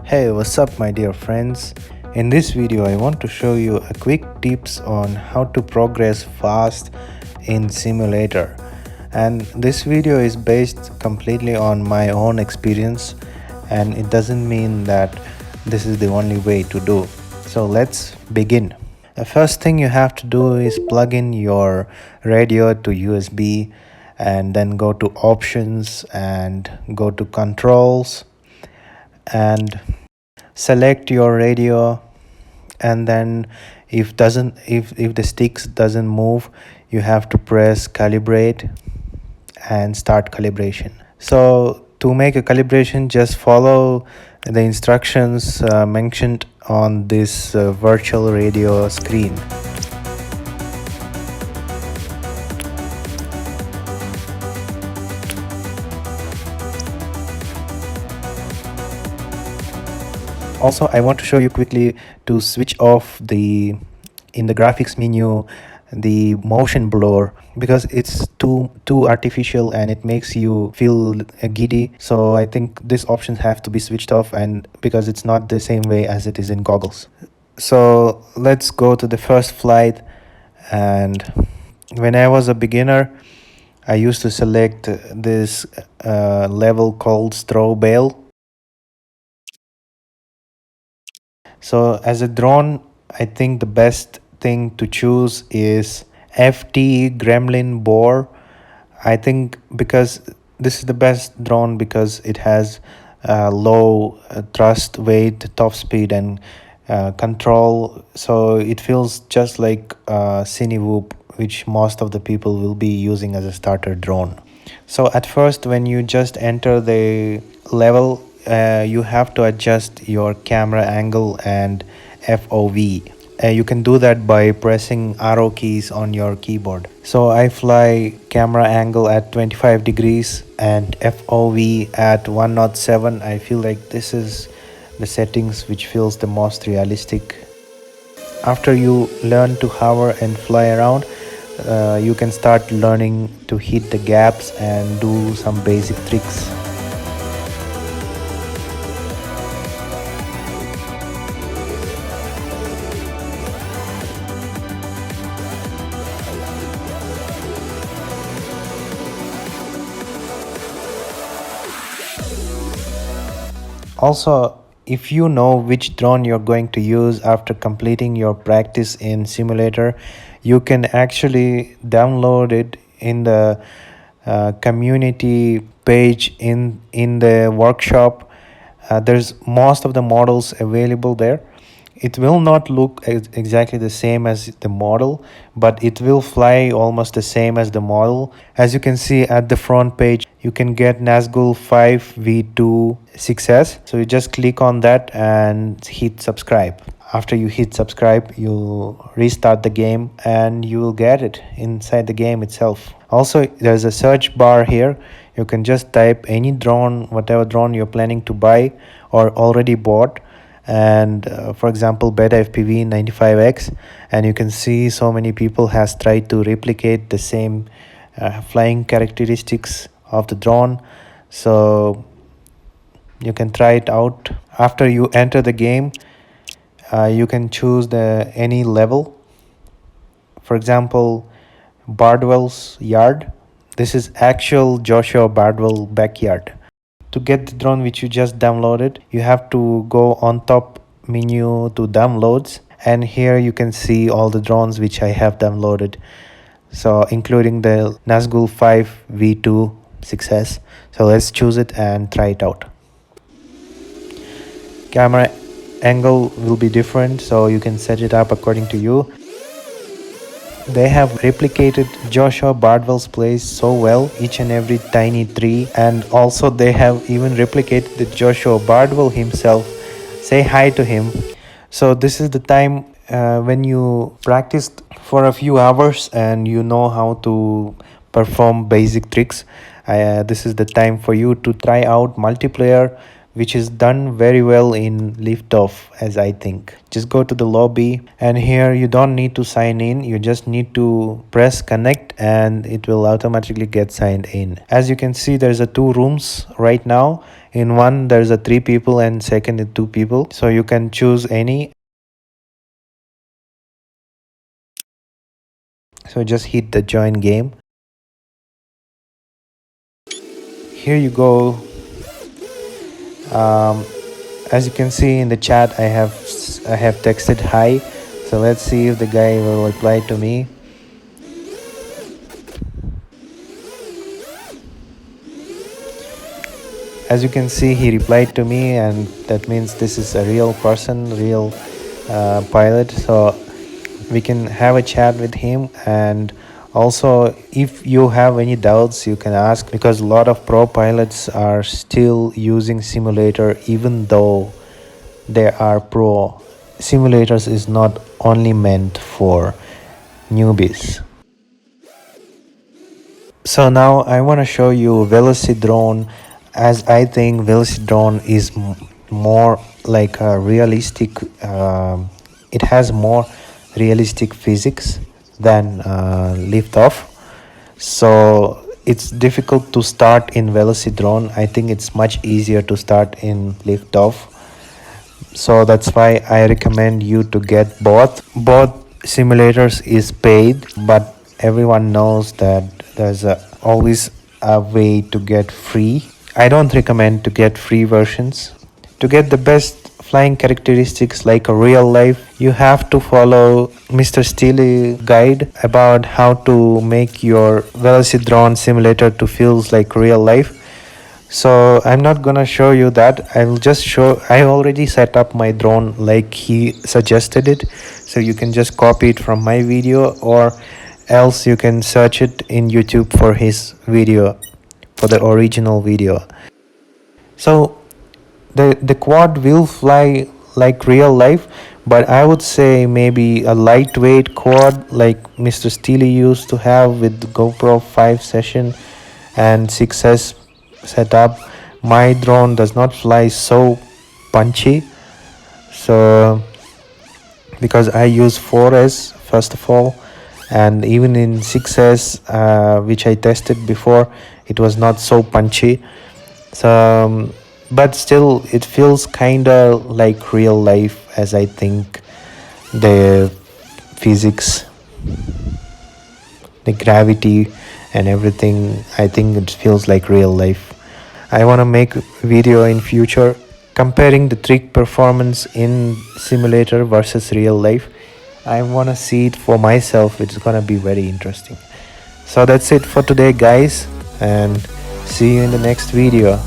Hey, what's up my dear friends? In this video I want to show you a quick tips on how to progress fast in simulator. And this video is based completely on my own experience and it doesn't mean that this is the only way to do. So let's begin. The first thing you have to do is plug in your radio to USB and then go to options and go to controls and select your radio, and then if the sticks doesn't move, you have to press calibrate and start calibration. So to make a calibration, just follow the instructions mentioned on this virtual radio screen. Also, I want to show you quickly to switch off in the graphics menu the motion blur, because it's too artificial and it makes you feel giddy. So I think these options have to be switched off, and because it's not the same way as it is in goggles. So let's go to the first flight. And when I was a beginner, I used to select this level called straw bale. So as a drone, I think the best thing to choose is FT Gremlin Boar. I think because this is the best drone because it has low thrust, weight, top speed, and control. So it feels just like Cinewhoop, which most of the people will be using as a starter drone. So at first, when you just enter the level, you have to adjust your camera angle and FOV. You can do that by pressing arrow keys on your keyboard. So I fly camera angle at 25 degrees and FOV at 107. I feel like this is the settings which feels the most realistic. After you learn to hover and fly around, you can start learning to hit the gaps and do some basic tricks. Also, if you know which drone you're going to use after completing your practice in simulator, you can actually download it in the community page in the workshop. There's most of the models available there. It will not look exactly the same as the model, but it will fly almost the same as the model. As you can see at the front page, you can get Nazgul 5 V2 6S. So you just click on that and hit subscribe. After you hit subscribe, you restart the game and you will get it inside the game itself. Also, there's a search bar here. You can just type any drone, whatever drone you're planning to buy or already bought, and for example Beta FPV 95X, and you can see so many people has tried to replicate the same flying characteristics of the drone. So you can try it out. After you enter the game, you can choose any level. For example, Bardwell's yard. This is actual Joshua Bardwell backyard. To get the drone which you just downloaded, you have to go on top menu to downloads, and here you can see all the drones which I have downloaded, so including the Nazgul 5 V2 6S. So let's choose it and try it out. Camera angle will be different, so you can set it up according to you. They have replicated Joshua Bardwell's place so well, each and every tiny tree, and also they have even replicated the Joshua Bardwell himself. Say hi to him. So this is the time when you practiced for a few hours and you know how to perform basic tricks. This is the time for you to try out multiplayer which is done very well in Liftoff, as I think. Just go to the lobby, and here you don't need to sign in, you just need to press connect and it will automatically get signed in. As you can see, there's a 2 rooms right now. In one there's a 3 people and second is 2 people, so you can choose any. So just hit the join game. Here you go. As you can see in the chat, I have texted hi, so let's see if the guy will reply to me. As you can see, he replied to me, and that means this is a real person, real pilot, so we can have a chat with him. And also, if you have any doubts, you can ask, because a lot of pro pilots are still using simulator even though they are pro. Simulators is not only meant for newbies. So now I want to show you Velocidrone, as I think Velocidrone is more like a realistic, it has more realistic physics than Liftoff. So it's difficult to start in Velocidrone. I think it's much easier to start in Liftoff. So that's why I recommend you to get both. Both simulators is paid, but everyone knows that there's always a way to get free. I don't recommend to get free versions. To get the best flying characteristics like a real life, you have to follow Mr. Steely guide about how to make your Velocidrone simulator to feels like real life. So I'm not gonna show you that. I'll just show, I already set up my drone like he suggested it, so you can just copy it from my video, or else you can search it in YouTube for his video, for the original video. So the quad will fly like real life, but I would say maybe a lightweight quad like Mr. Steely used to have with GoPro 5 session and 6S setup. My drone does not fly so punchy, so because I use 4S first of all, and even in 6S, which I tested before, it was not so punchy. So but still it feels kinda like real life, as I think the physics, the gravity and everything, I think it feels like real life. I want to make video in future comparing the trick performance in simulator versus real life. I want to see it for myself. It's gonna be very interesting. So that's it for today, guys, and see you in the next video.